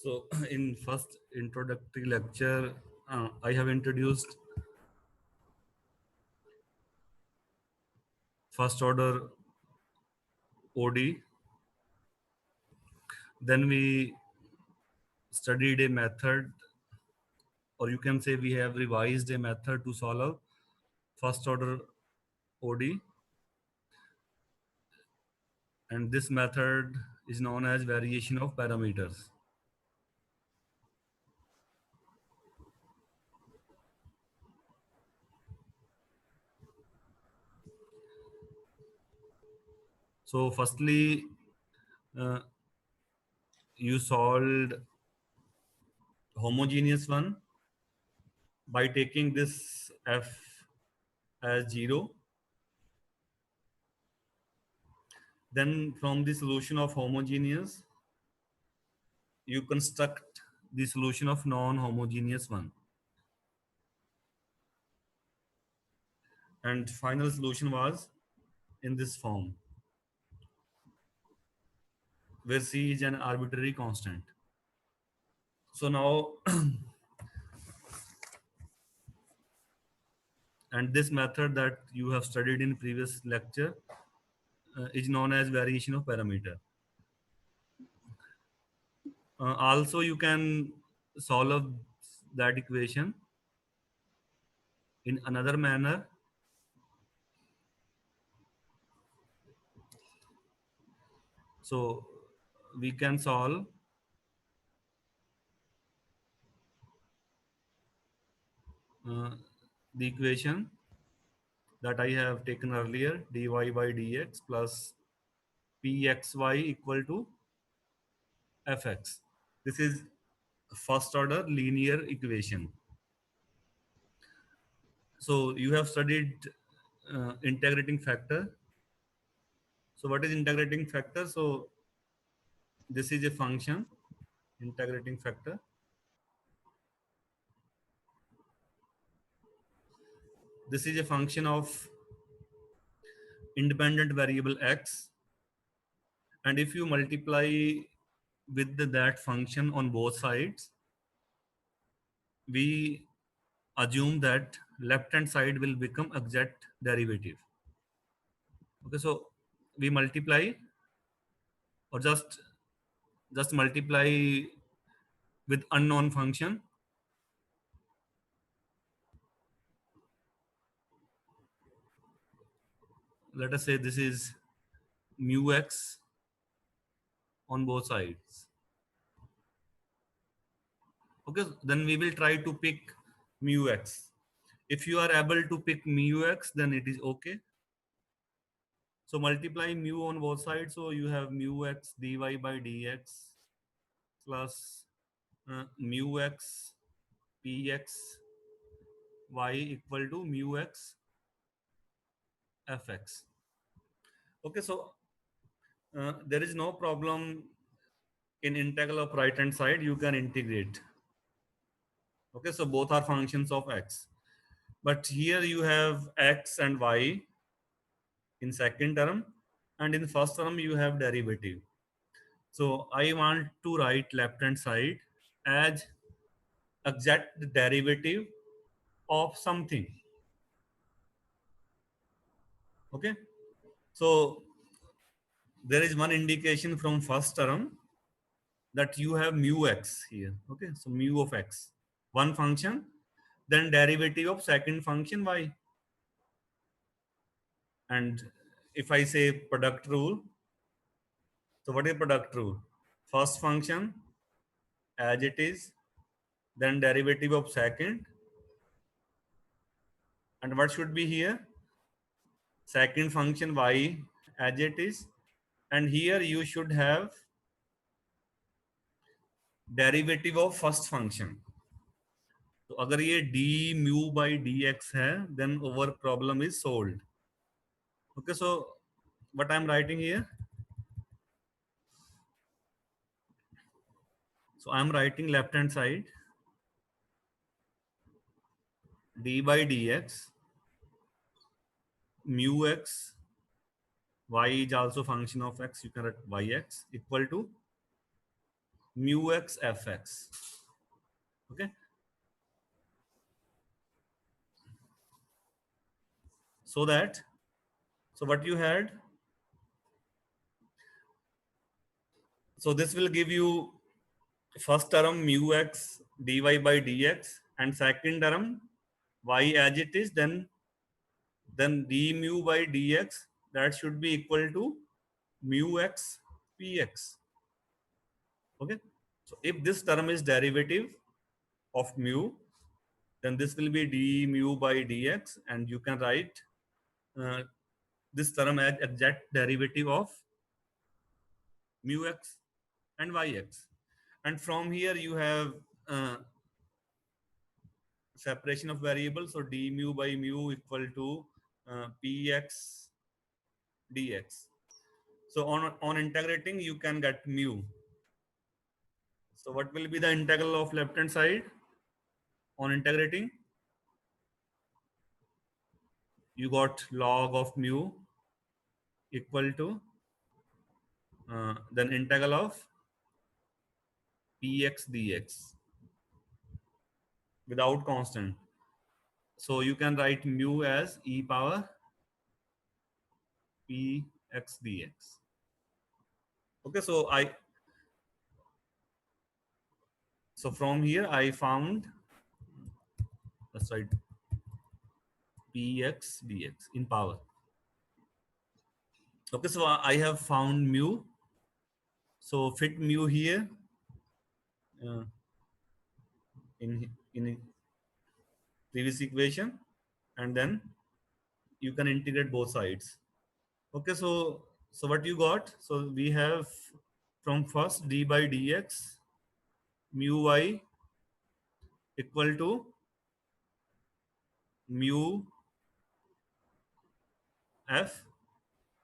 So, in first introductory lecture, I have introduced first order OD. Then we studied a method, or you can say we have revised a method to solve first order OD. And this method is known as variation of parameters. So, firstly, uh, you solved homogeneous one by taking this f as 0. Then from the solution of homogeneous, you construct the solution of non-homogeneous one. And final solution was in this form, where C is an arbitrary constant. So now, and this method that you have studied in previous lecture is known as variation of parameter. Also, you can solve that equation in another manner. So we can solve uh, the equation that I have taken earlier, dy by dx plus pxy equal to fx. This is first order linear equation. So you have studied integrating factor. So what is integrating factor? So this is a function, integrating factor. This is a function of independent variable x. And if you multiply with that function on both sides, we assume that left hand side will become exact derivative. Okay, so we multiply or just multiply with unknown function. Let us say this is mu x on both sides. Okay, then we will try to pick mu x. If you are able to pick mu x, then it is okay. So multiply mu on both sides, so you have mu x dy by dx plus mu x px y equal to mu x fx. Okay, so there is no problem in integral of right hand side. You can integrate. Okay, so both are functions of x. But here you have x and y in second term, and in first term you have derivative. So I want to write left hand side as exact derivative of something. Okay, so there is one indication from first term that you have mu x here. Okay, so mu of x, one function, then derivative of second function y. And if I say product rule, so what is product rule? First function as it is, then derivative of second, and what should be here? Second function y as it is, and here you should have derivative of first function. तो अगर ये d mu by dx है, then our problem is solved. Okay, so what I am writing here? So I am writing left hand side d by dx mu x, y is also function of x, you can write yx equal to mu x fx. Okay. So what you had, so this will give you first term mu x dy by dx, and second term y as it is, then d mu by dx, that should be equal to mu x px. Okay. So if this term is derivative of mu, then this will be d mu by dx, and you can write uh, this term as exact derivative of mu x and yx. And from here you have uh, separation of variables. So d mu by mu equal to px dx. So on integrating, you can get mu. So what will be the integral of left hand side on integrating? You got log of mu equal to then integral of px dx without constant. So you can write mu as e power px dx. Okay, so from here I found, let's write px dx in power. Okay, so I have found mu. So fit mu here uh, in previous equation, and then you can integrate both sides. Okay, so what you got? So we have from first d by dx mu y equal to mu f.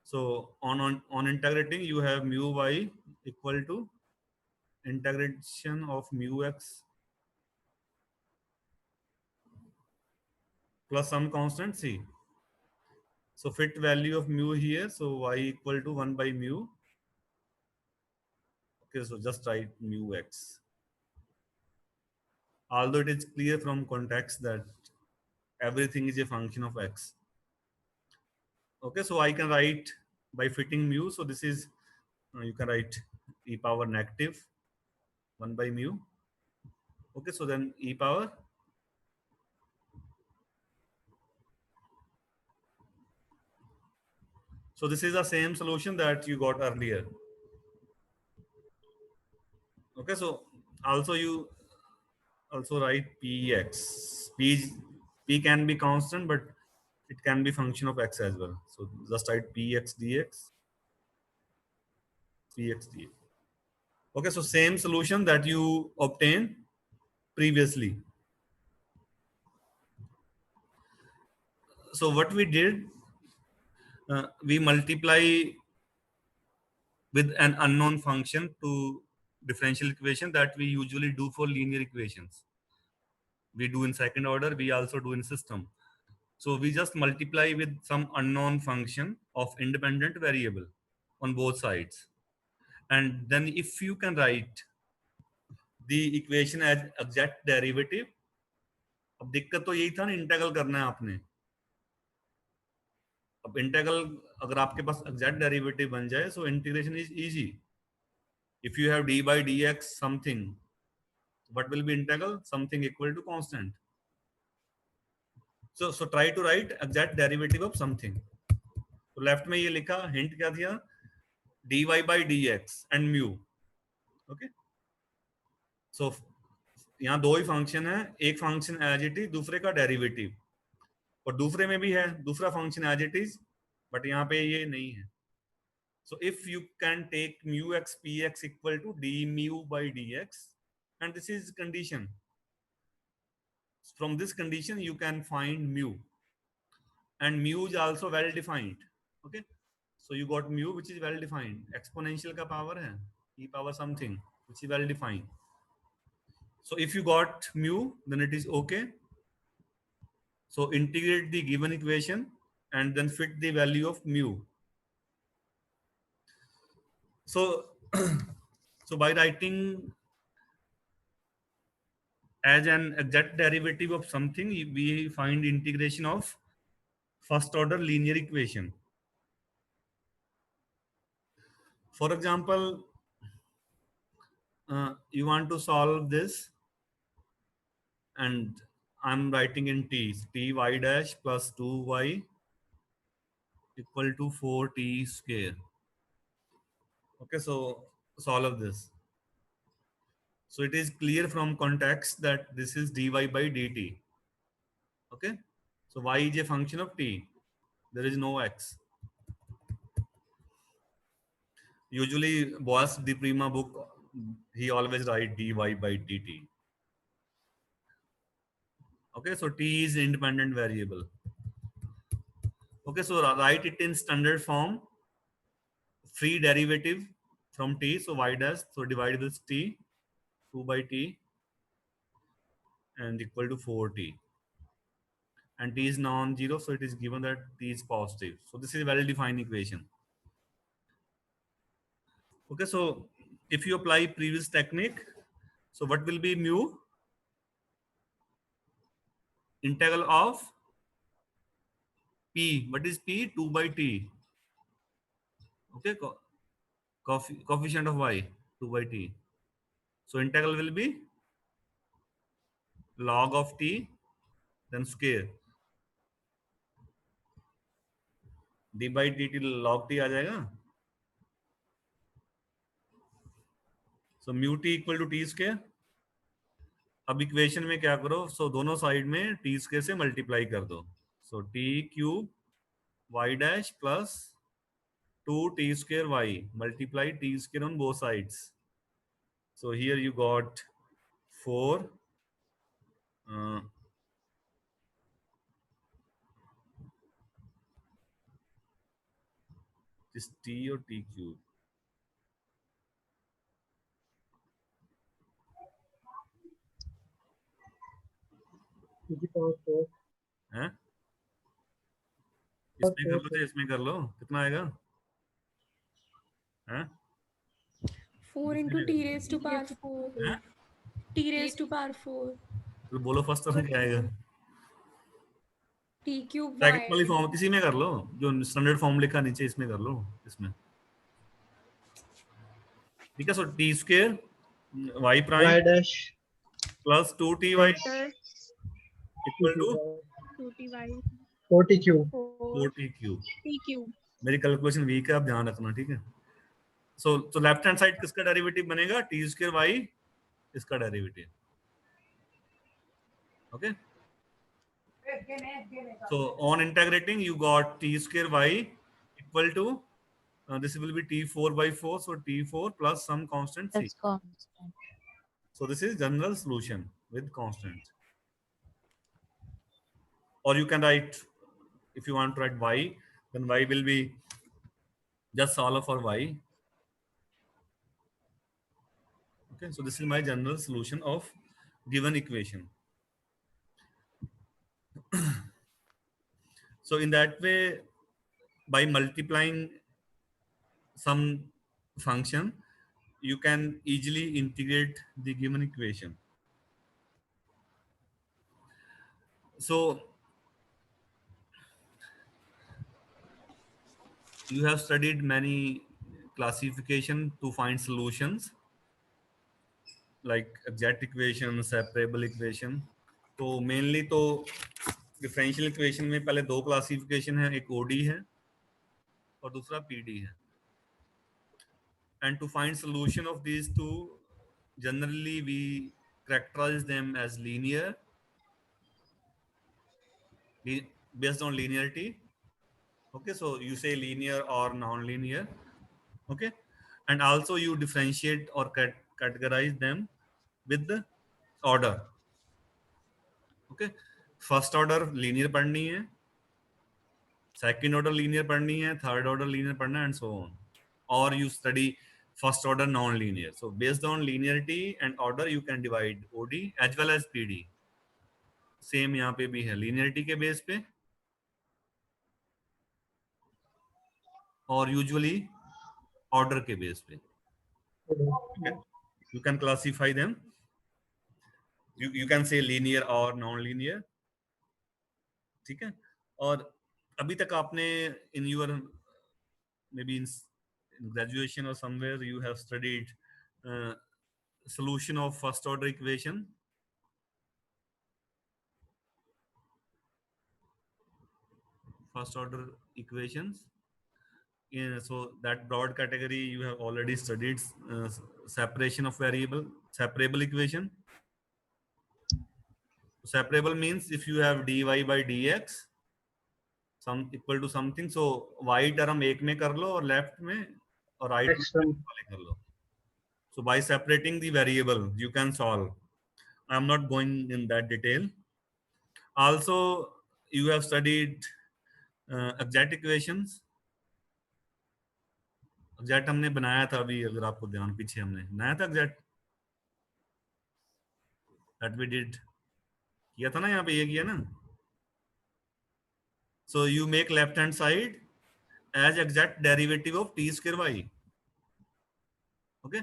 So on integrating, you have mu y equal to integration of mu x plus some constant c. So fit value of mu here. So y equal to 1 by mu. Okay, so just write mu x. Although it is clear from context that everything is a function of x. Okay, so I can write by fitting mu. So this is, you can write e power negative 1 by mu. Okay, so then e power. So this is the same solution that you got earlier. Okay, so also you also write px. P can be constant, but it can be function of x as well. So just write px dx, px dx. Okay, so same solution that you obtained previously. So what we did, we multiply with an unknown function to differential equation that we usually do for linear equations. We do in second order, we also do in system. So we just multiply with some unknown function of independent variable on both sides. And then if you can write the equation as exact derivative, अब दिक्कत तो यही था ना, integral करना है आपने. अब इंटीग्रल अगर आपके पास एग्जैक्ट डेरिवेटिव बन जाए, so integration is easy. If you have d by dx something, what will be integral? Something equal to constant. So try to write exact derivative of something. तो left में ये लिखा, hint क्या दिया? dy by dx and mu. Okay, so यहाँ दो ही function है, एक फंक्शन एज इट इज, दूसरे का डेरिवेटिव, और दूसरे में भी है दूसरा function as it is, but यहाँ पे ये नहीं है. So if you can take mu x px equal to d mu by dx, and this is condition. From this condition, you can find mu, and mu is also well defined. Okay, so you got mu which is well defined. Exponential का power है, e power something which is well defined. So if you got mu, then it is okay. So integrate the given equation and then fit the value of mu. So so by writing as an exact derivative of something, we find integration of first order linear equation. For example, you want to solve this, and I'm writing in t y dash plus 2y equal to 4t square. Okay, so solve this. So it is clear from context that this is dy by dt. Okay, so y is a function of t. There is no x. Usually, Boas de Prima book, he always write dy by dt. Okay, so t is independent variable. Okay, so write it in standard form. Free derivative from t, so y dash, so divide this t, 2 by t, and equal to 4t. And t is non-zero, so it is given that t is positive. So this is a well-defined equation. Okay, so if you apply previous technique, so what will be mu? Integral of p. What is p? 2 by t. Okay, coefficient of y, 2 by t. So integral will be log of t, then square. d by dt log t आ जाएगा. So mu t equal to t square. अब equation में क्या करो, सो दोनों side में T square से multiply कर दो. So t cube y dash plus 2t square y multiply t square on both sides. So here you got 4 this t or t cube. हैं? इसमें कर लो चाहे इसमें कर लो, कितना आएगा? हैं? 4 into t raised to power 4. हैं? T raised to power 4. तो बोलो फर्स्ट टर्म क्या आएगा? t cube ब्रैकेट वाली y. फॉर्म किसी में कर लो, जो स्टैंडर्ड फॉर्म लिखा नीचे इसमें कर लो, इसमें. ठीक है, so t square y prime y dash plus 2ty equal to 2ty 4t cube 4t cube. t cube. मेरी कैलकुलेशन वीक है, आप ध्यान रखना, ठीक है. सो लेफ्ट हैंड साइड किसका डेरिवेटिव बनेगा? टी स्क्वायर वाई, इसका derivative. Okay, so on integrating you got t square y equal to this will be t4 by 4, so t4 plus some constant c. That's constant. So this is general solution with constant. Or you can write, if you want to write y, then y will be just solve for y. Okay, so this is my general solution of given equation. So in that way, by multiplying some function, you can easily integrate the given equation. So you have studied many classification to find solutions like exact equation, separable equation. तो mainly तो differential equation में पहले दो classification है, एक OD है और दूसरा PD है. And to find solution of these two, generally we characterize them as linear, based on linearity. Okay, so you say linear or non-linear. Okay, and also you differentiate or categorize them with the order. Okay, first order linear पढ़नी है, second order linear पढ़नी है, third order linear पढ़ना है, and so on. Or you study first order non-linear. So based on linearity and order, you can divide OD as well as PD. Same यहाँ पे भी है, linearity के base पे और usually order के base पे. Okay, you can classify them. you can say linear or non-linear, ठीक है. और अभी तक आपने in your maybe in graduation or somewhere you have studied solution of first order equation. First order equations. Yeah, so that broad category you have already studied separation of variable, separable equation. Separable means if you have dy by dx some equal to something, so y term एक में कर लो और left में और right में वाले कर लो. So by separating the variable you can solve. I am not going in that detail. Also you have studied exact equations. Exact हमने बनाया था अभी, अगर आपको ध्यान, पीछे हमने बनाया था exact, that we did, किया था ना, यहाँ पे ये किया ना. So you make left hand side as exact derivative of t square y. Okay,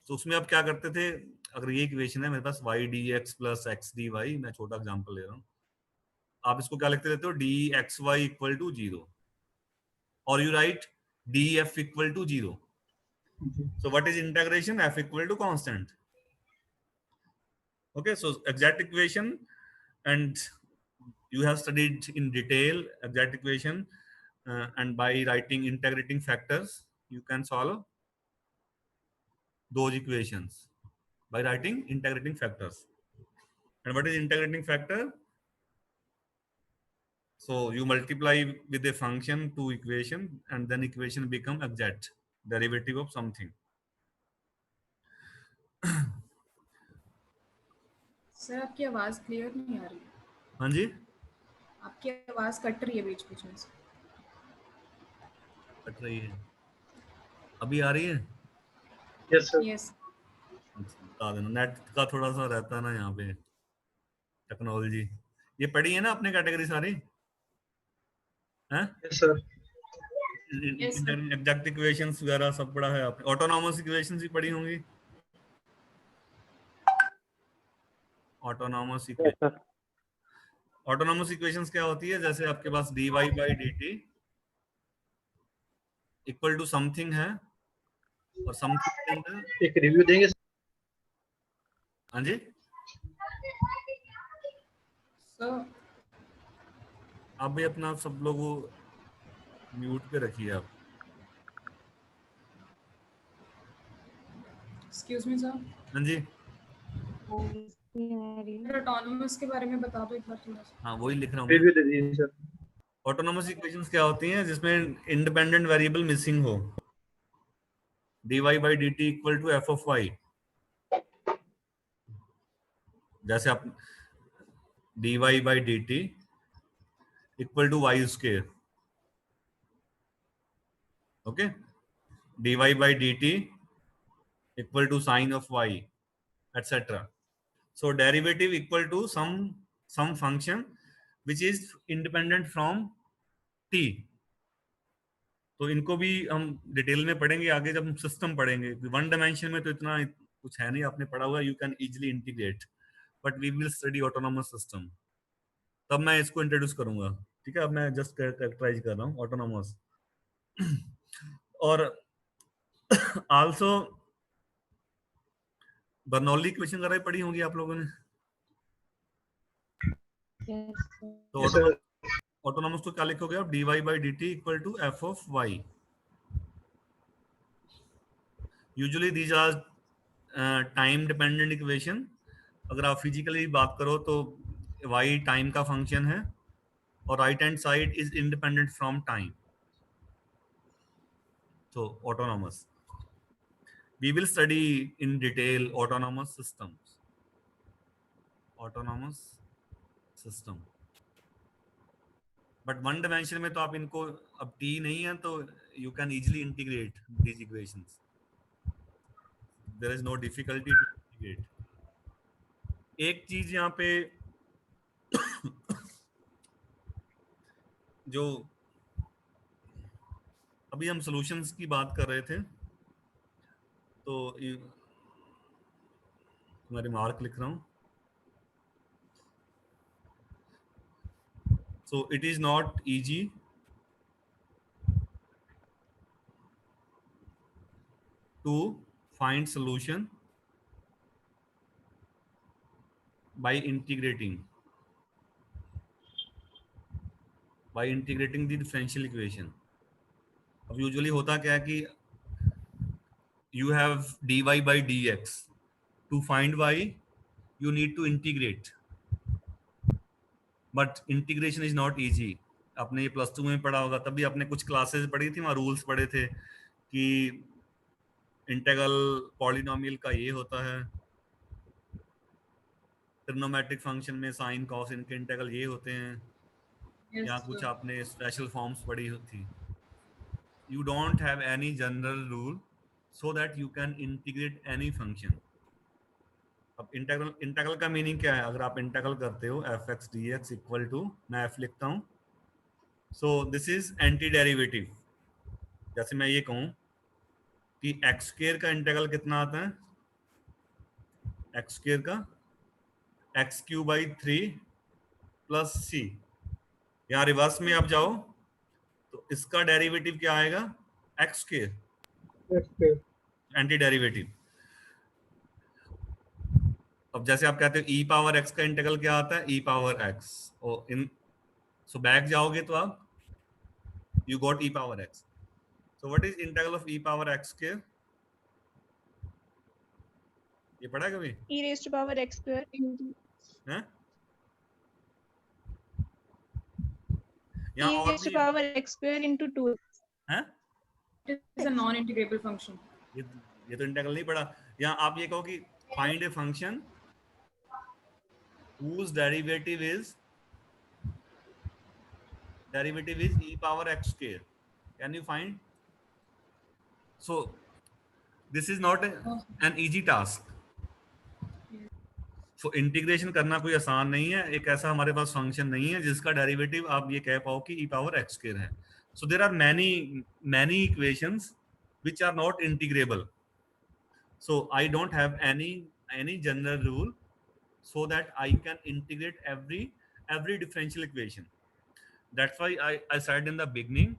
तो उसमें आप क्या करते थे, अगर ये इक्वेशन है मेरे पास y dx plus x dy, मैं छोटा एग्जांपल ले रहा हूँ, आप इसको क्या लिखते रहते हो, dxy इक्वल टू 0 और you write df equal to 0. So what is integration? F equal to constant. Okay, so exact equation, and you have studied in detail exact equation, and by writing integrating factors you can solve those equations by writing integrating factors. And what is integrating factor? So you multiply with a function to equation and then equation become exact derivative of something. Sir आपकी आवाज clear नहीं आ रही. हाँ जी, आपकी आवाज cut रही है बीच बीच में से. कट रही है, अभी आ रही है. Yes sir. यस. बता देना, नेट का थोड़ा सा रहता है ना यहाँ पे, टेक्नोलॉजी. ये पढ़ी है ना आपने कैटेगरी सारी, हैं? Yes sir. Yes, sir. Exact equations वगैरह सब पढ़ा है आपने. ऑटोनॉमस इक्वेशंस भी पढ़ी होंगी. ऑटोनॉमस इक्वेशन, ऑटोनॉमस इक्वेशंस क्या होती है, जैसे आपके पास dy by dt equal to something है और समथिंग के अंदर एक रिव्यू देंगे. हाँ जी, सर आप भी अपना सब लोग म्यूट पे रखिए आप. Excuse me sir. हाँ जी, ऑटोनॉमस के बारे में बता दो एक बार थोड़ा सा. हाँ वही लिख रहा हूँ. रिव्यू दे दीजिए सर. ऑटोनॉमस इक्वेशंस क्या होती हैं, जिसमें इंडिपेंडेंट वेरिएबल मिसिंग हो. dy by dt equal to f of y, जैसे आप dy by dt equal to y square. Okay, dy by dt equal to sine of y, etc. So derivative equal to some function which is independent from t. तो इनको भी हम detail में पढ़ेंगे आगे जब हम सिस्टम पढ़ेंगे. वन डायमेंशन में तो इतना कुछ है नहीं, आपने पढ़ा हुआ, you can easily integrate, but we will study autonomous system, तब मैं इसको इंट्रोड्यूस करूंगा. ठीक है, अब मैं जस्ट कैरेक्टराइज कर रहा हूँ ऑटोनॉमस. और आल्सो बर्नौली इक्वेशन वगैरह पढ़ी होंगी आप लोगों ने. तो ऑटोनॉमस तो क्या लिखोगे आप, dy by dt equal to f of y. Usually these are time dependent equation. अगर आप फिजिकली बात करो तो y टाइम का फंक्शन है और right hand side is independent from time. तो autonomous, we will study in detail autonomous systems. Autonomous system. But one dimension में तो आप इनको, अब t नहीं है तो you can easily integrate these equations. There is no difficulty to integrate. एक चीज यहाँ पे जो अभी हम सॉल्यूशंस की बात कर रहे थे, तो मैं रिमार्क लिख रहा हूँ. So it is not easy to find solution by integrating the differential equation. अब यूजुअली होता क्या है कि you have dy by dx. To find y you need to integrate, but integration is not easy. आपने ये plus 2 में पढ़ा होगा, तभी आपने कुछ क्लासेस पढ़ी थी, वहाँ रूल्स पढ़े थे कि इंटेग्रल पॉलिनोमियल का ये होता है, ट्रिग्नोमेट्रिक फंक्शन में साइन कॉस इनके इंटेग्रल ये होते हैं, Yes, या कुछ sir. आपने स्पेशल फॉर्म्स पढ़ी थी. You don't have any general rule so that you can integrate any function. अब इंटेग्रल का मीनिंग क्या है? अगर आप इंटेग्रल करते हो f x d x equal to, मैं एफ लिखता हूं, so this is anti derivative. जैसे मैं ये कहूं कि एक्स स्क्वायर का इंटेग्रल कितना आता है, एक्स स्क्वायर का एक्स क्यू बाई 3 प्लस सी. यहाँ रिवर्स में आप जाओ तो इसका डेरिवेटिव क्या आएगा, x square, Yes, sir. Anti derivative. अब जैसे आप कहते हो ई पावर एक्स का इंटीग्रल क्या आता है, ई पावर एक्स. और इन सो बैक जाओगे तो आप you got E power x. So what is integral of E power x के, ये पढ़ा कभी E raised to power x square into हैं? E यहाँ और raised to भी power x square into 2. हैं, It is a non-integrable function. ये तो इंटीग्रल नहीं पढ़ा. यहाँ आप ये कहो कि find a function whose derivative is e power x square. Can you find? So this is not an easy task. So integration करना कोई आसान नहीं है. एक ऐसा हमारे पास फंक्शन नहीं है जिसका डेरिवेटिव आप ये कह पाओ कि e पावर x square है. So there are many equations which are not integrable. So I don't have any general rule so that I can integrate every differential equation. That's why I said in the beginning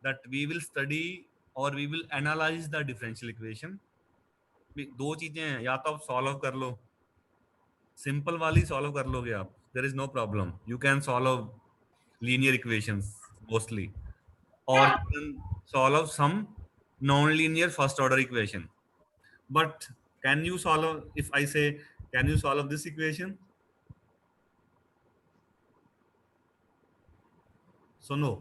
that we will study or we will analyze the differential equation. दो चीजें हैं, या तो आप solve कर लो, simple वाली solve कर लोगे आप, there is no problem, you can solve linear equations mostly, और you can solve some non linear first order equation. But can you solve, if I say can you solve this equation, so no,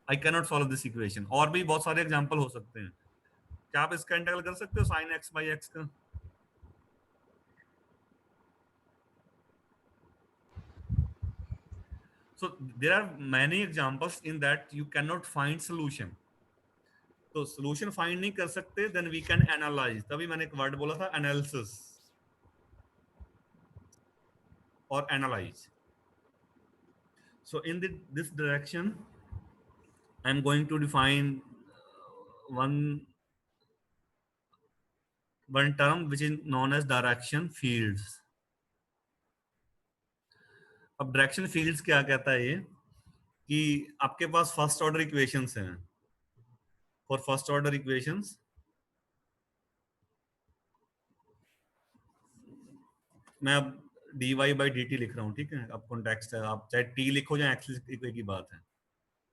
I can not solve this equation. और भी बहुत सारे example हो सकते हैं. क्या आप इसका इंटीग्रल कर सकते हो साइन एक्स बाई एक्स का? So there are many examples in that you cannot find solution. तो solution find नहीं कर सकते, then we can analyze. तभी मैंने एक वर्ड बोला था analysis और analyze. So in this direction, I'm going to define one term which is known as direction fields. अब डायरेक्शन फील्ड्स क्या कहता है ये, कि आपके पास फर्स्ट ऑर्डर इक्वेशंस हैं. फॉर फर्स्ट ऑर्डर इक्वेशंस मैं अब dy by dt लिख रहा हूँ, ठीक है. अब कॉन्टेक्स्ट है, आप चाहे t लिखो या x लिखो, एक ही बात है.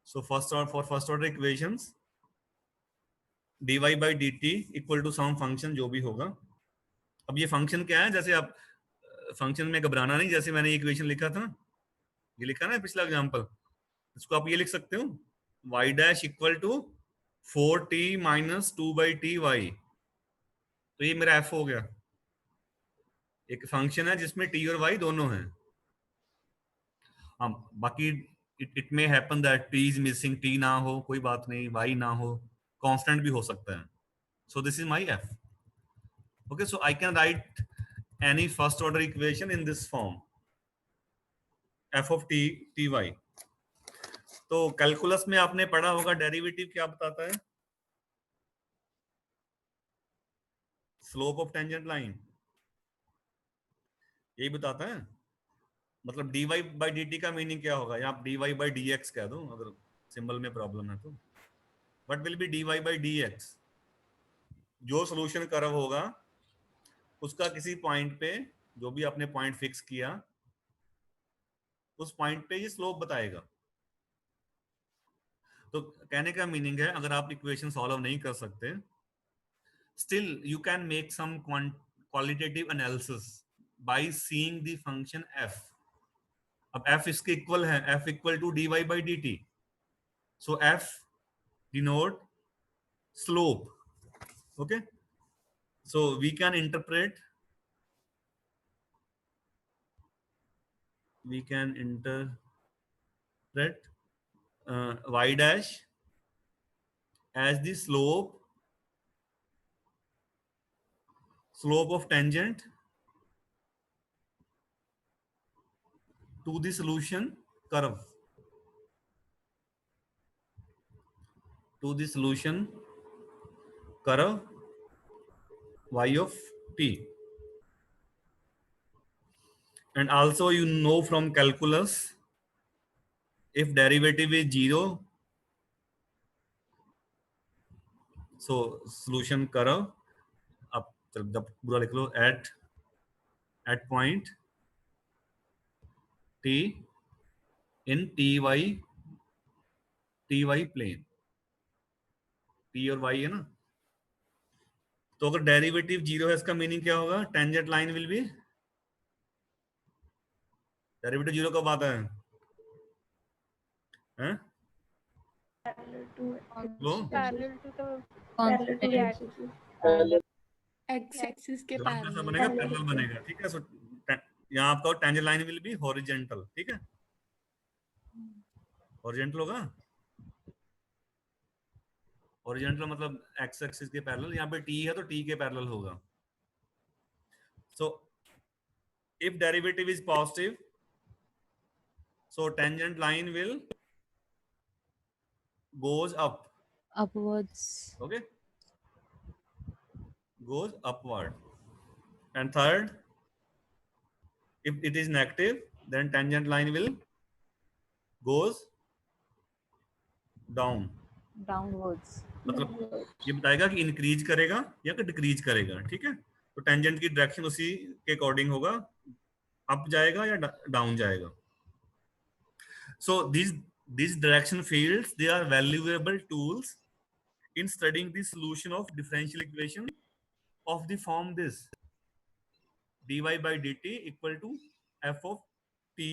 So for first order equations dy by dt equal to some function जो भी होगा. अब ये फंक्शन क्या है, जैसे आप फंक्शन में घबराना नहीं, जैसे मैंने इक्वेशन लिखा था, ये लिखा ना पिछला एग्जांपल, इसको आप ये लिख सकते हो y dash equal to 4t minus 2/ty. तो ये मेरा f हो गया. एक फंक्शन है जिसमें t और y दोनों हैं. हाँ, बाकी it may happen that t is missing, t ना हो कोई बात नहीं, y ना हो, कांस्टेंट भी हो सकता है. सो this is my f. Okay, so I can write any first order equation in this form, f of t ty. तो कैलकुलस में आपने पढ़ा होगा डेरिवेटिव क्या बताता है, स्लोप ऑफ टेंजेंट लाइन, यही बताता है. मतलब dy by dt का मीनिंग क्या होगा, या आप dy by dx कह दो अगर सिंबल में प्रॉब्लम है तो। What will be dy by dx? जो सोल्यूशन कर्व होगा उसका किसी पॉइंट पे, जो भी आपने पॉइंट फिक्स किया, उस पॉइंट पे ये स्लोप बताएगा। तो कहने का मीनिंग है अगर आप इक्वेशन सॉल्व नहीं कर सकते, still you can make some qualitative analysis by seeing the function f. अब f इसके इक्वल है, f equal to dy by dt, so f denote slope. Okay, so we can interpret y dash as the slope of tangent to the solution curve, y of t. And also you know from calculus, if derivative is 0, so solution curve, अब जब पूरा लिख लो, at point t in ty plane, t और y है ना, तो अगर derivative 0 है इसका मीनिंग क्या होगा, tangent line will be, derivative 0 कब आता है, हैं? लो parallel to the Constant. X axis के ग्राफ कैसा पैरेलल। बनेगा, पैरेलल बनेगा, ठीक है। सो यहाँ आपका tangent line will be horizontal, ठीक है, हॉरिजॉन्टल होगा, हॉरिजॉन्टल मतलब एक्स एक्सिस के पैरेलल, यहाँ पे t है तो t के पैरेलल होगा। सो if derivative is positive, so tangent line will goes up, upwards. okay, goes upward. And third, if it is negative, then tangent line will goes down. Downwards. मतलब ये बताएगा कि इंक्रीज करेगा या कि डिक्रीज करेगा, ठीक है। तो टेंजेंट की डायरेक्शन उसी के अकॉर्डिंग होगा, अप जाएगा या डाउन जाएगा। सो these direction fields, they are valuable tools in studying the solution of differential equation of the form this dy by dt equal to f of ty।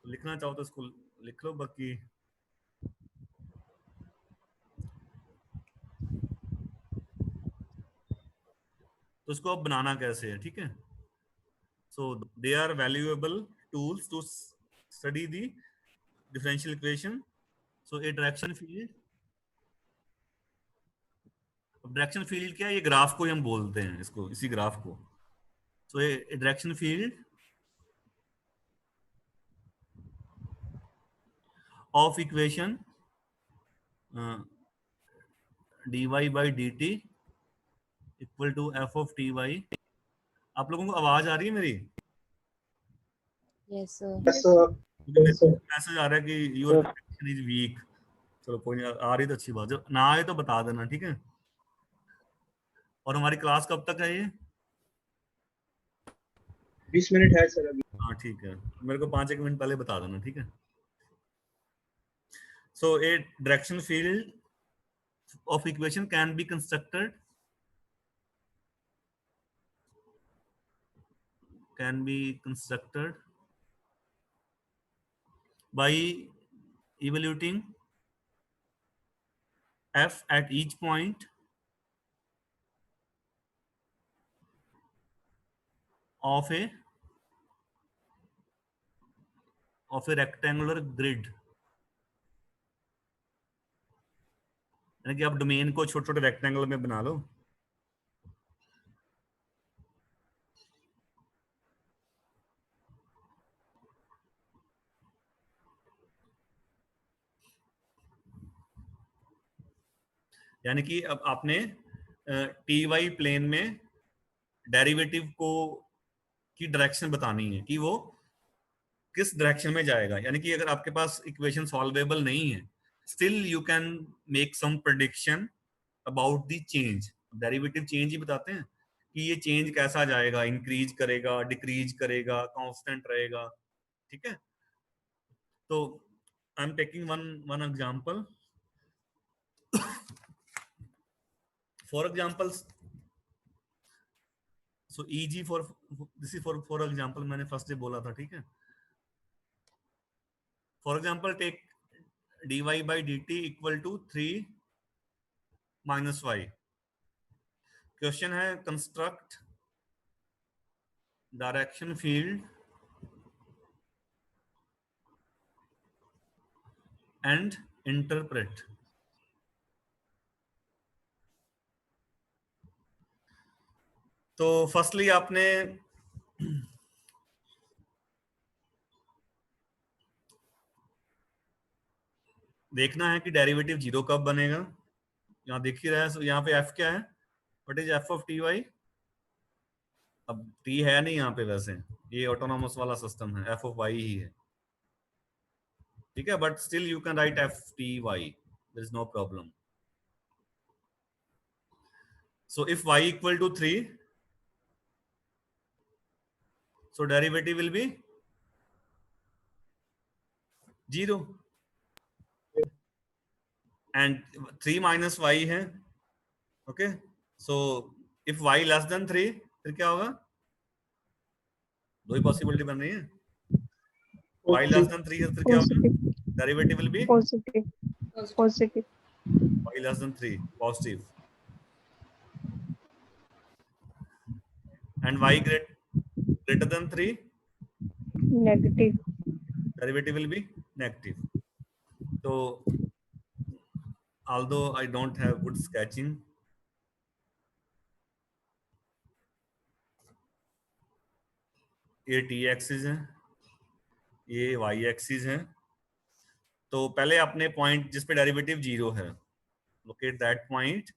लिखना चाहो तो इसको लिख लो, बाकी तो इसको अब बनाना कैसे है, ठीक है। So they are valuable tools to study the differential equation. So a direction field क्या है, ये ग्राफ को हम बोलते हैं, इसको, इसी ग्राफ को। So a direction field of equation dy by dt equal to f of ty। आप लोगों को आवाज आ रही है मेरी? Yes, sir. मैसेज आ रहा है कि योर कनेक्शन इज वीक। चलो कोई नहीं, आ रही तो अच्छी बात, जब ना आए तो बता देना, ठीक है। और हमारी क्लास कब तक है ये? 20 मिनट है सर अभी। हाँ ठीक है, मेरे को 5-1 मिनट पहले बता देना, ठीक है। So a direction field of equation can be constructed by evaluating f at each point of a rectangular grid। यानी कि आप डोमेन को छोटे छोटे रेक्टेंगल में बना लो। यानी कि अब आपने टी वाई प्लेन में डेरिवेटिव को की डायरेक्शन बतानी है कि वो किस डायरेक्शन में जाएगा। यानी कि अगर आपके पास इक्वेशन सॉल्वेबल नहीं है, still you can make some prediction about the change. Derivative change ही बताते हैं कि ये चेंज कैसा जाएगा, इंक्रीज करेगा, डिक्रीज करेगा, कांस्टेंट रहेगा। ठीक है, तो I am taking one example. For example, so easy for this is for example, मैंने फर्स्ट डे बोला था। ठीक है, for example take dy by dt equal to 3 minus y। Question है construct direction field and interpret. तो firstly आपने देखना है कि डेरिवेटिव जीरो कब बनेगा। यहाँ देख ही रहा है, यहाँ पे f क्या है, what is f of t y. अब t है नहीं यहाँ पे, वैसे ये ऑटोनॉमस वाला सिस्टम है, f ऑफ y ही है। ठीक है, but still you can write f t y, there is no problem. So if y equal to 3, so derivative will be 0 and 3 minus y है। Okay, so if y less than 3 फिर क्या होगा, दो ही possibility बन रही है। y less than 3 है फिर क्या होगा, derivative will be Positive. Positive. y less than 3 positive, and y greater than 3 Negative. derivative will be negative. So although I don't have good sketching, ये t एक्सिस है, ये y एक्सिस है। तो पहले अपने पॉइंट जिस पे डेरिवेटिव 0 है, locate that point,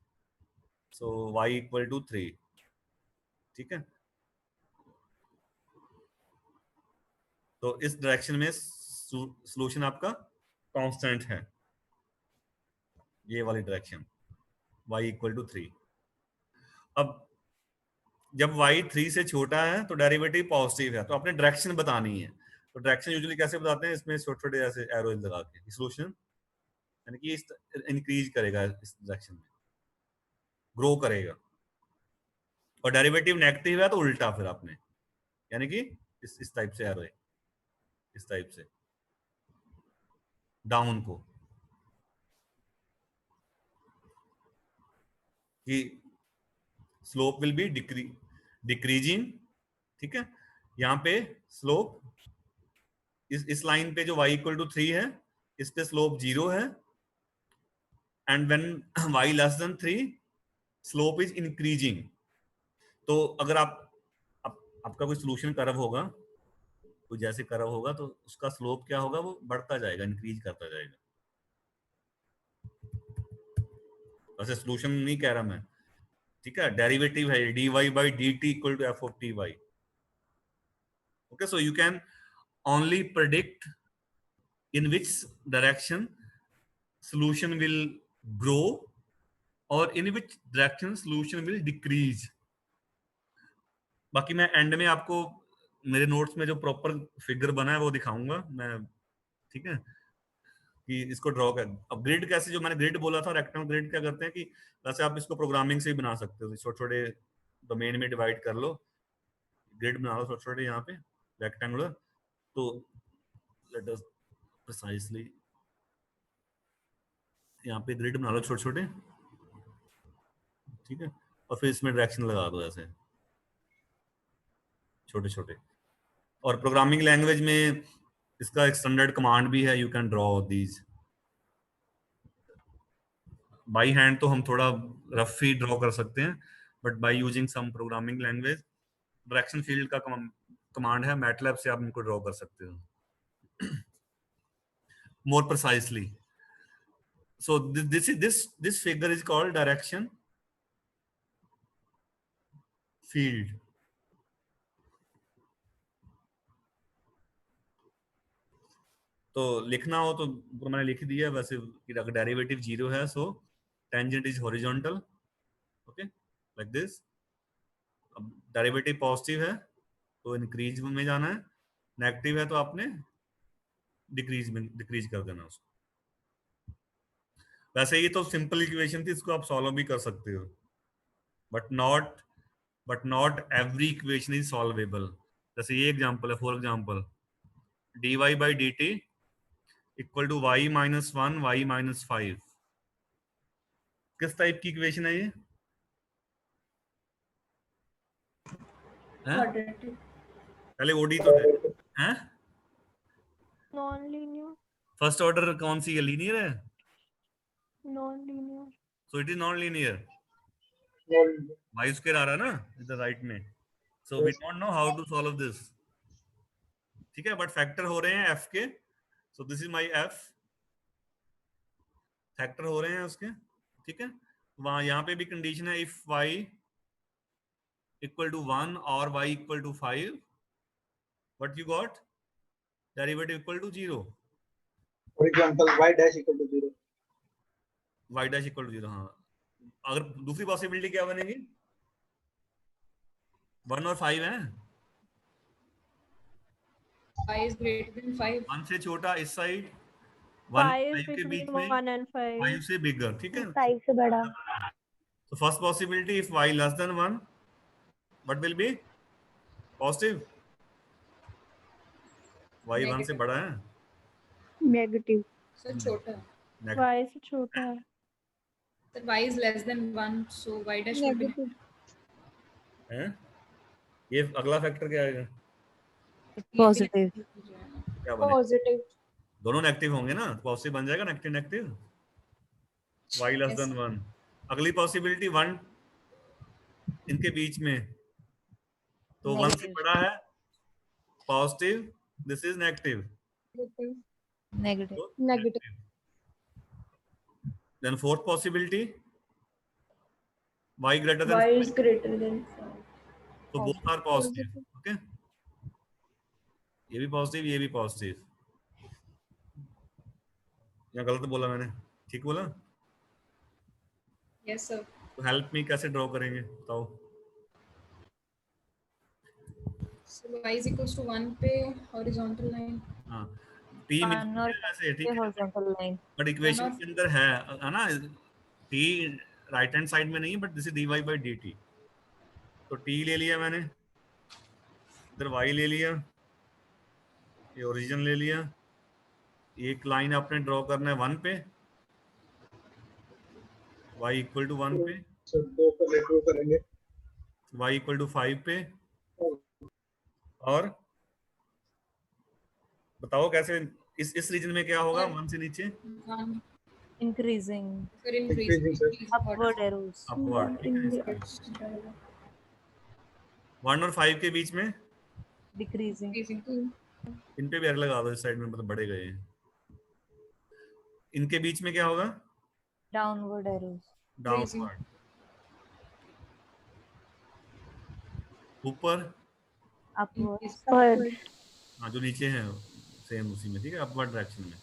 so y equal to 3। ठीक है, तो इस डायरेक्शन में सॉल्यूशन आपका कांस्टेंट है, ये वाली डायरेक्शन y इक्वल टू 3। अब जब y 3 से छोटा है तो डेरिवेटिव पॉजिटिव है, तो आपने डायरेक्शन बतानी है। तो डायरेक्शन यूजुअली कैसे बताते हैं, इसमें छोटे छोटे ऐसे एरोज लगा के। सॉल्यूशन यानी कि इस इंक्रीज करेगा, इस डायरेक्शन में ग्रो करेगा। और डेरिवेटिव नेगेटिव है तो उल्टा फिर आपने, यानी कि इस टाइप से एरो है, इस टाइप से डाउन को, कि स्लोप विल बी डिक्रीजिंग। ठीक है, यहाँ पे स्लोप इस लाइन पे जो y इक्वल टू 3 है, इस पे स्लोप 0 है, and when y less than 3 slope is increasing. तो अगर आपका कोई सॉल्यूशन कर्व होगा, तो जैसे कर्व होगा तो उसका स्लोप क्या होगा, वो बढ़ता जाएगा, इंक्रीज करता जाएगा। वैसे सॉल्यूशन नहीं कह रहा मैं, ठीक है, डेरिवेटिव है dy by dt equal to f of ty। Okay, so you can only predict in which direction solution will grow or in which direction solution will decrease। बाकी मैं एंड में आपको मेरे नोट्स में जो प्रॉपर फिगर बना है वो दिखाऊंगा मैं। ठीक है, कि इसको ड्रॉ कर, अब ग्रिड कैसे, जो मैंने ग्रिड बोला था रेक्टेंगल ग्रिड, क्या करते हैं कि वैसे आप इसको प्रोग्रामिंग से ही बना सकते हो, छोटे छोटे डोमेन में डिवाइड कर लो, ग्रिड बना लो छोटे छोटे यहाँ पे रेक्टेंगुलर। तो लेट अस प्रिसाइजली यहाँ पे ग्रिड बना लो छोटे छोटे। ठीक है, और फिर इसमें डायरेक्शन लगा दो ऐसे छोटे छोटे। और प्रोग्रामिंग लैंग्वेज में इसका एक स्टैंडर्ड कमांड भी है, you can draw these by hand. तो हम थोड़ा रफ ही ड्रॉ कर सकते हैं, but by using some programming language, direction field का कमांड है, मैटलैब से आप इनको ड्रॉ कर सकते हो more precisely. So this figure is called direction field. तो लिखना हो तो ऊपर मैंने लिख दिया वैसे कि अगर डेरिवेटिव 0 है so tangent is horizontal, okay like this. अब डेरिवेटिव पॉजिटिव है तो इंक्रीज में जाना है, नेगेटिव है तो आपने डिक्रीज कर देना उसको। वैसे ये तो सिंपल इक्वेशन थी, इसको आप सॉल्व भी कर सकते हो, but not every equation is solvable. जैसे ये एग्जांपल है, for example dy by d t equal to y minus 1 y minus 5, किस टाइप की इक्वेशन है ये? हैं? पहले ओडी तो है Non-linear. फर्स्ट ऑर्डर कौन सी है, लीनियर है? Non-linear. So it is non linear, Non-linear. y square आ रहा है ना इधर राइट में, so we Yes. Don't know how to solve this, ठीक है, बट फैक्टर हो रहे हैं f के, so this is my f, factor हो रहे हैं उसके, ठीक है। वहां यहाँ पे भी कंडीशन है इफ y इक्वल टू 1 और y equal to 5 what you got, derivative equal to 0, Horizontal y dash equal to 0. y dash equal to 0। हाँ, अगर दूसरी पॉसिबिलिटी क्या बनेगी, 1 और 5 है, y is greater than 5. 1 से छोटा इस साइड, 1 5 5 के बीच between में, 1 and 5. 5 से बिगर, ठीक है। 5 से बड़ा। तो first possibility if y less than 1 what will be positive, y 1 से Negative. बड़ा है, नेगेटिव। So छोटा. नेगेटिव Y से छोटा है. That y is less than 1, so y dash will be negative. है। ये अगला फैक्टर क्या आएगा, पॉजिटिव। क्या बने, Positive. दोनों नेगेटिव होंगे ना, पॉजिटिव बन जाएगा, negative negative, y less Yes. Than 1। अगली पॉसिबिलिटी 1 इनके बीच में, तो 1 से Negative. बड़ा है positive, this is negative, negative. Negative. Then fourth possibility y greater than Y is greater than 5. तो बोथ आर पॉजिटिव, ओके, ये भी पॉजिटिव ये भी पॉजिटिव। या गलत बोला मैंने, ठीक बोला? Yes, sir. तो हेल्प मी कैसे ड्रॉ करेंगे बताओ। So y is equals to 1 पे horizontal line. हाँ, t वन और ऐसे ठीक है, हॉरिजॉन्टल लाइन। बट इक्वेशन और- के अंदर है ना, t राइट हैंड साइड में नहीं है, but this is dy by d T, तो t ले लिया मैंने, इधर y ले लिया, ये ओरिजिन ले लिया, एक लाइन आपने ड्रॉ करना है 1 पे, y इक्वल टू 1 पे, So दो पर लेट करेंगे. y इक्वल टू 5 पे, और बताओ कैसे इस रीजन में क्या होगा, 1 से नीचे 1 increasing. for increase. Increasing, sir. Upward arrows. Upward, ठीक है। 1 और 5 के बीच में डिक्रीजिंग। Increasing. इन पे भी एरो लगा दो, इस साइड में मतलब बढ़े गए हैं। इनके बीच में क्या होगा, डाउनवर्ड एरोस। डाउनवर्ड, ऊपर, अपवर्ड। हाँ जो नीचे है सेम उसी में, ठीक है, अपवर्ड डायरेक्शन में।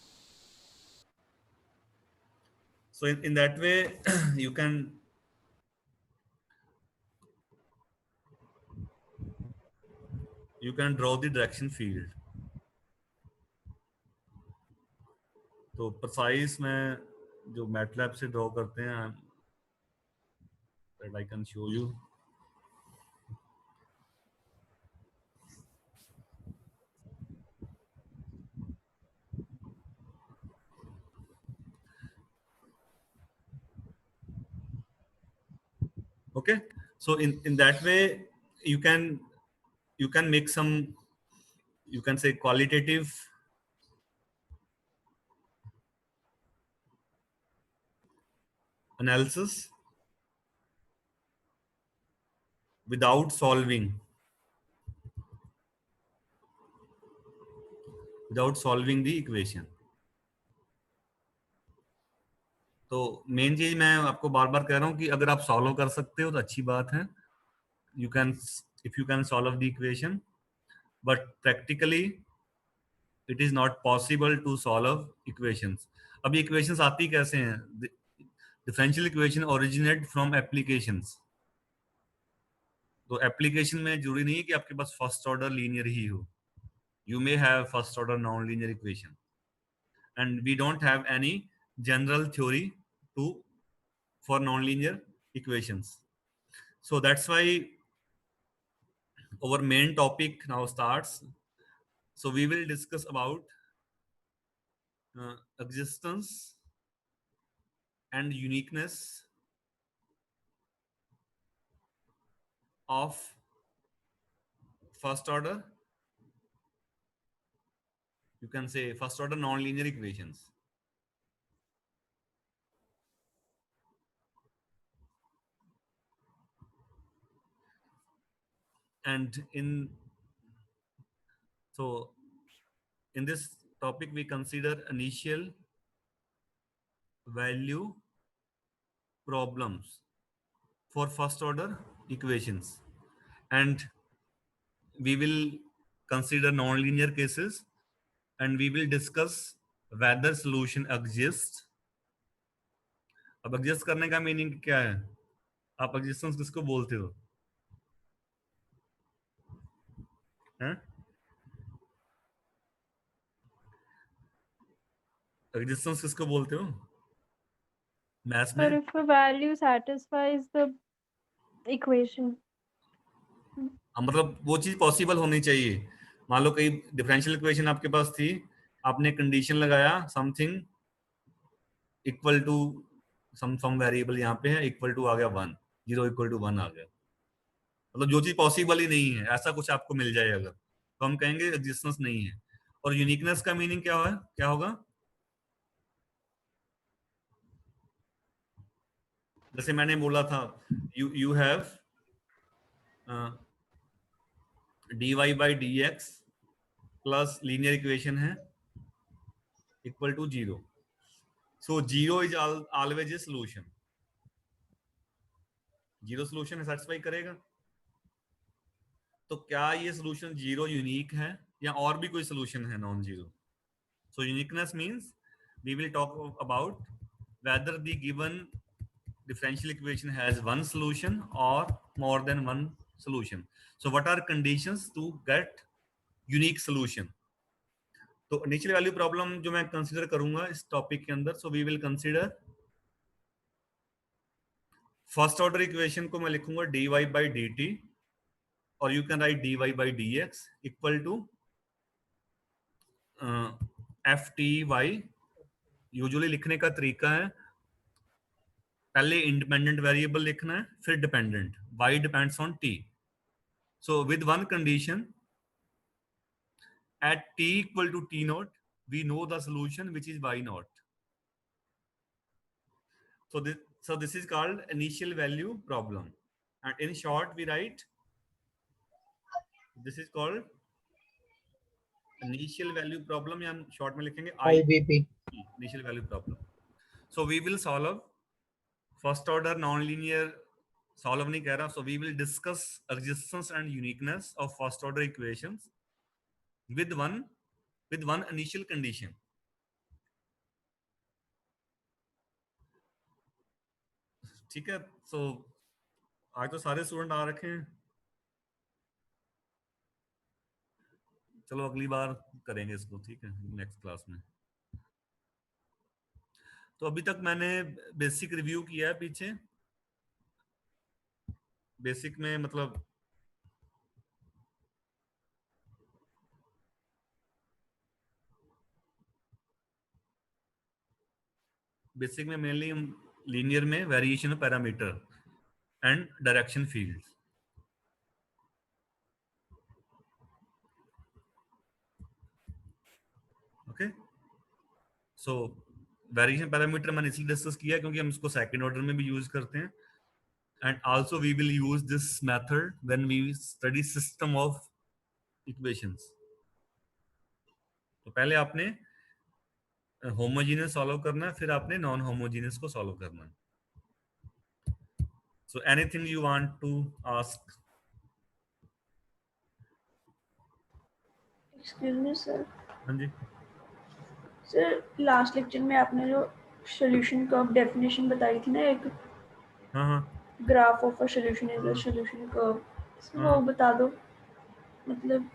So in that way you can draw the direction field. तो प्रिसाइज में जो मैटलैब से ड्रॉ करते हैं, that I can show you. Okay, so in that way you can make some, you can say, qualitative analysis without solving the equation। तो main चीज मैं आपको बार बार कह रहा हूं कि अगर आप सॉल्व कर सकते हो तो अच्छी बात है, you can, if you can solve the equation, but practically it is not possible to solve equations. अब ये equations आती कैसे हैं? Differential equation originate from applications. तो application में जरूरी नहीं है कि आपके पास first order linear ही हो. You may have first order non-linear equation, and we don't have any general theory for non-linear equations. So that's why our main topic now starts. So we will discuss about existence and uniqueness of first order, you can say first order non-linear equations. And in this topic we consider initial value problems for first order equations, and we will consider non-linear cases, and we will discuss whether solution exists. अब exist करने का meaning क्या है? आप existence किसको बोलते हो? Existence किसको बोलते हो मैथ्स में? Or if a value satisfies the equation. मतलब वो चीज पॉसिबल होनी चाहिए. मान लो कई डिफरेंशियल इक्वेशन आपके पास थी, आपने कंडीशन लगाया something equal to some variable यहाँ पे है, इक्वल टू आ गया 1, 0 इक्वल टू 1 आ गया. मतलब जो चीज पॉसिबल ही नहीं है, ऐसा कुछ आपको मिल जाए अगर, तो हम कहेंगे एग्जिस्टेंस नहीं है. और यूनिकनेस का मीनिंग क्या होगा? जैसे मैंने बोला था, you have dy by dx plus linear equation है equal to 0. So 0 is always a solution. 0 solution satisfy करेगा. तो क्या ये सॉल्यूशन 0 यूनिक है या और भी कोई सॉल्यूशन है non zero? So uniqueness means we will talk about whether the given differential equation has one solution or more than one solution. So what are conditions to get unique solution? तो initial value problem जो मैं consider करूंगा इस topic के अंदर, so we will consider first order equation को मैं लिखूंगा dy by dt, और you can write dy by dx equal to ft(y). Usually लिखने का तरीका है पहले इंडिपेंडेंट वेरिएबल लिखना है, फिर dependent. y depends on t. So with one condition, at t equal to t naught we know the solution which is y naught. So this is called initial value problem, and in short we write this is called initial value problem, या short में लिखेंगे IVP. initial value problem. So we will solve first order non-linear, solve नहीं कह रहा, so we will discuss existence and uniqueness of first order equations with one initial condition. ठीक है. सो आज तो सारे स्टूडेंट आ रखे हैं, चलो अगली बार करेंगे इसको, ठीक है, नेक्स्ट क्लास में. तो अभी तक मैंने बेसिक रिव्यू किया है पीछे. बेसिक में मतलब बेसिक में मेनली हम लीनियर में variation of parameter and direction field. Okay. So variation parameter मैंने इसलिए डिस्कस किया क्योंकि हम इसको सेकंड ऑर्डर में भी यूज करते हैं, and also we will use this method when we study system of equations. तो पहले आपने होमोजेनियस सॉल्व करना है, फिर आपने नॉन होमोजेनियस को सॉल्व करना है. So anything you want to ask? Excuse me, sir. हाँ जी, सर लास्ट लेक्चर में आपने जो सॉल्यूशन कर्व डेफिनेशन बताई थी ना, एक हाँ हाँ graph of a solution is a solution curve, वो हाँ। बता दो, मतलब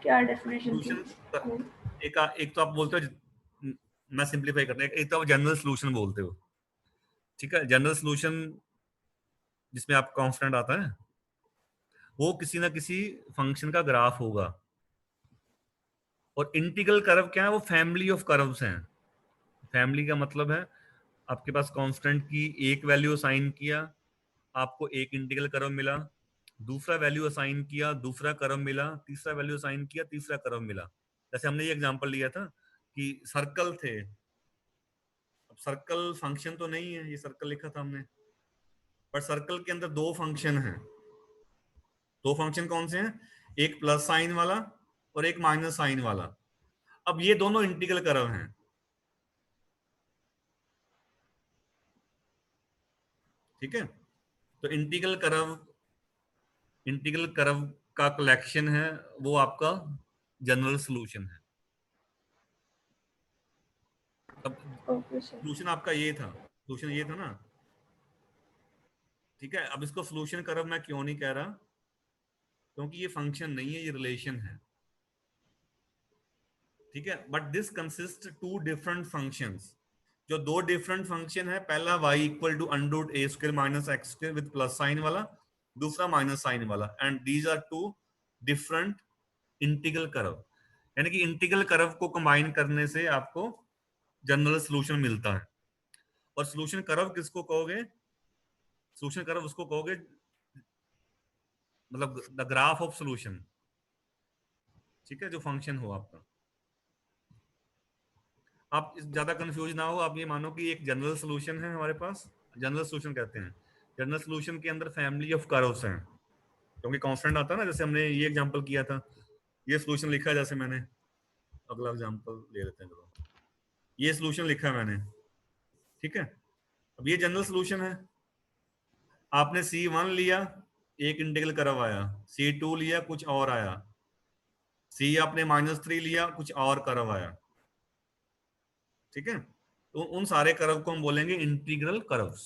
क्या डेफिनेशन थी सोल्यूशन वो? एक तो आप बोलते हो, मैं सिंप्लीफाई करता हूँ, एक तो आप जनरल सोल्यूशन बोलते हो, ठीक है। जनरल सोल्यूशन जिसमें आप कांस्टेंट आता है, वो किसी ना किसी फंक्शन का ग्राफ होगा। और इंटीग्रल कर्व क्या है? वो फैमिली ऑफ कर्व्स हैं। फैमिली का मतलब है आपके पास कांस्टेंट की एक वैल्यू असाइन किया, आपको एक इंटीग्रल कर्व मिला, दूसरा वैल्यू असाइन किया, दूसरा कर्व मिला, तीसरा वैल्यू असाइन किया, तीसरा कर्व मिला। जैसे हमने ये एग्जांपल लिया था कि सर्कल थे, अब सर्कल फंक्शन तो नहीं है, ये सर्कल लिखा था हमने, पर सर्कल के अंदर दो फंक्शन हैं। दो फंक्शन कौन से हैं? एक प्लस साइन वाला और एक माइनस साइन वाला। अब ये दोनों इंटीग्रल कर्व हैं, ठीक है। तो इंटीग्रल कर्व का कलेक्शन है, वो आपका जनरल सॉल्यूशन है। अब ओके सर। सॉल्यूशन आपका ये था, सॉल्यूशन ये था ना, ठीक है। अब इसको सॉल्यूशन कर्व मैं क्यों नहीं कह रहा? क्योंकि ये फंक्शन नहीं है, ये रिलेशन है, ठीक है। But this consist to different functions. जो दो डिफरेंट फंक्शन है, पहला y equal to under a square minus x square with plus sign वाला, दूसरा माइनस साइन वाला, and these are two different integral curve. यानी कि इंटीग्रल कर्व को कंबाइन करने से आपको जनरल सॉल्यूशन मिलता है। और सॉल्यूशन कर्व किसको कहोगे? सॉल्यूशन कर्व उसको कहोगे, मतलब द ग्राफ ऑफ सॉल्यूशन, ठीक है, जो फंक्शन हो आपका। आप ज्यादा कंफ्यूज ना हो, आप ये मानो कि एक जनरल सॉल्यूशन है हमारे पास। जनरल सॉल्यूशन कहते हैं, जनरल सॉल्यूशन के अंदर फैमिली ऑफ कर्व्स हैं, क्योंकि कांस्टेंट आता है ना। जैसे हमने ये एग्जांपल किया था, ये सॉल्यूशन लिखा है, जैसे मैंने अगला एग्जांपल ले लेते हैं, चलो। ये सॉल्यूशन लिखा है मैंने, ठीक है। अब ये जनरल सॉल्यूशन है। आपने C1 लिया, एक इंटीग्रल कर्व आया, C2 लिया, कुछ और आया, C आपने -3 लिया, कुछ और कर्व आया, ठीक है। तो उन सारे कर्व को हम बोलेंगे इंटीग्रल कर्व्स।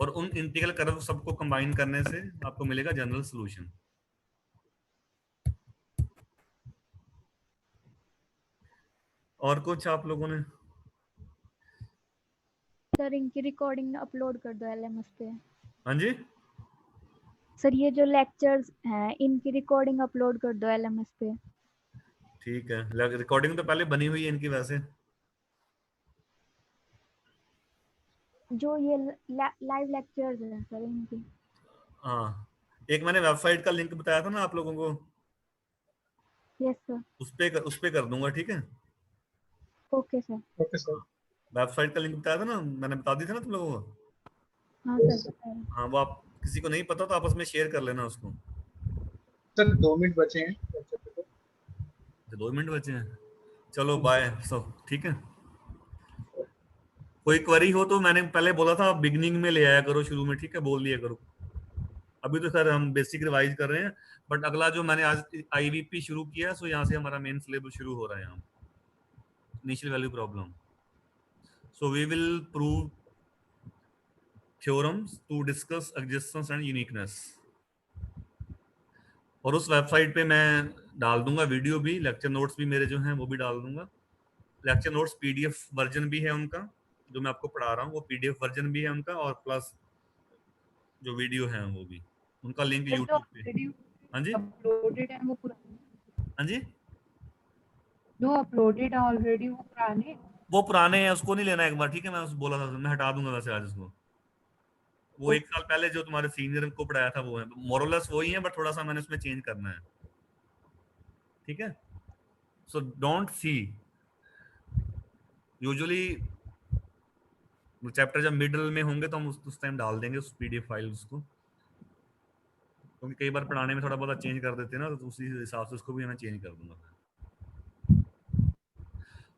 और उन इंटीग्रल कर्व सबको कंबाइन करने से आपको मिलेगा जनरल सॉल्यूशन। और कुछ आप लोगों ने? सर इनकी रिकॉर्डिंग अपलोड कर दो LMS पे। हाँ जी, सर ये जो लेक्चर्स हैं इनकी रिकॉर्डिंग अपलोड कर दो LMS पे। ठीक है। रिकॉर्डिंग तो पहले बनी हुई है इनकी वैसे। जो ये लाइव लेक्चर्स हैं सर इनकी। हाँ, एक मैंने वेबसाइट का लिंक बताया था ना आप लोगों को, यस सर। उस पे कर दूंगा, ठीक है। Okay sir. Okay sir. Website का लिंक बताया था ना मैंने, बता दी थी ना तुम लोगों को। हाँ Yes, सर sir. बता रहे हैं। हाँ, वो आप किसी को नहीं पता तो आपस में शेयर कर लेना उसको। सर 2 मिनट बचे हैं। तो 2 मिनट बचे हैं, चलो बाय सब, ठीक है। कोई क्वेरी हो तो मैंने पहले बोला था, बिगनिंग में ले आया करो, शुरू में, ठीक है, बोल दिया करो। अभी तो सर हम बेसिक रिवाइज कर रहे हैं, बट अगला जो मैंने आज IVP शुरू किया, सो यहाँ से हमारा मेन सिलेबस शुरू हो रहा है यहाँ, initial value problem. So we will prove theorems to discuss existence and uniqueness. और उस वेबसाइट पे मैं डाल दूंगा वीडियो भी, लेक्चर नोट्स भी मेरे जो हैं वो भी डाल दूंगा। लेक्चर नोट्स PDF वर्जन भी है उनका, जो मैं आपको पढ़ा रहा हूँ वो PDF वर्जन भी है उनका, और प्लस जो वीडियो है वो भी, उनका लिंक यूट्यूब पे। हाँ जी, अपलोडेड है वो पुराने, हाँ जी, जो अपलोडेड है ऑलरेडी वो पुराने। वो पुराने हैं, उसको नहीं लेना एक बार, ठीक है। मैं उस बोला था, मैं हटा दूंगा वैसे आज उसको। वो 1 साल पहले जो तुम्हारे सीनियर को पढ़ाया था वो है, मोरलेस वही है, बट थोड़ा सा मैंने उसमें चेंज करना है, ठीक है। So don't see, usually chapter जब मिडल में होंगे तो हम उस टाइम डाल देंगे उस PDF फाइल उसको, क्योंकि कई बार पढ़ाने में थोड़ा बहुत चेंज कर देते हैं ना, तो उसी हिसाब से उसको भी मैं चेंज कर दूंगा।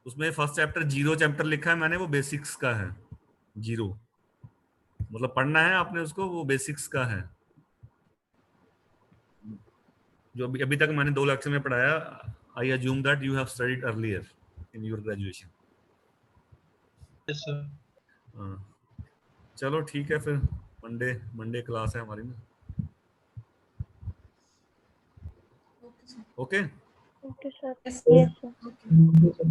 उसमें फर्स्ट चैप्टर 0 चैप्टर लिखा है मैंने, वो बेसिक्स का है। 0 मतलब पढ़ना है आपने उसको, वो बेसिक्स का है। जो अभी अभी तक मैंने 2 लेक्चर में पढ़ाया, I assume that you have studied earlier in your graduation. Yes, sir. चलो ठीक है फिर मंडे क्लास है हमारी ना. Okay, sir. Okay Okay, sir. Yes. Yes, sir. Okay. Okay, sir.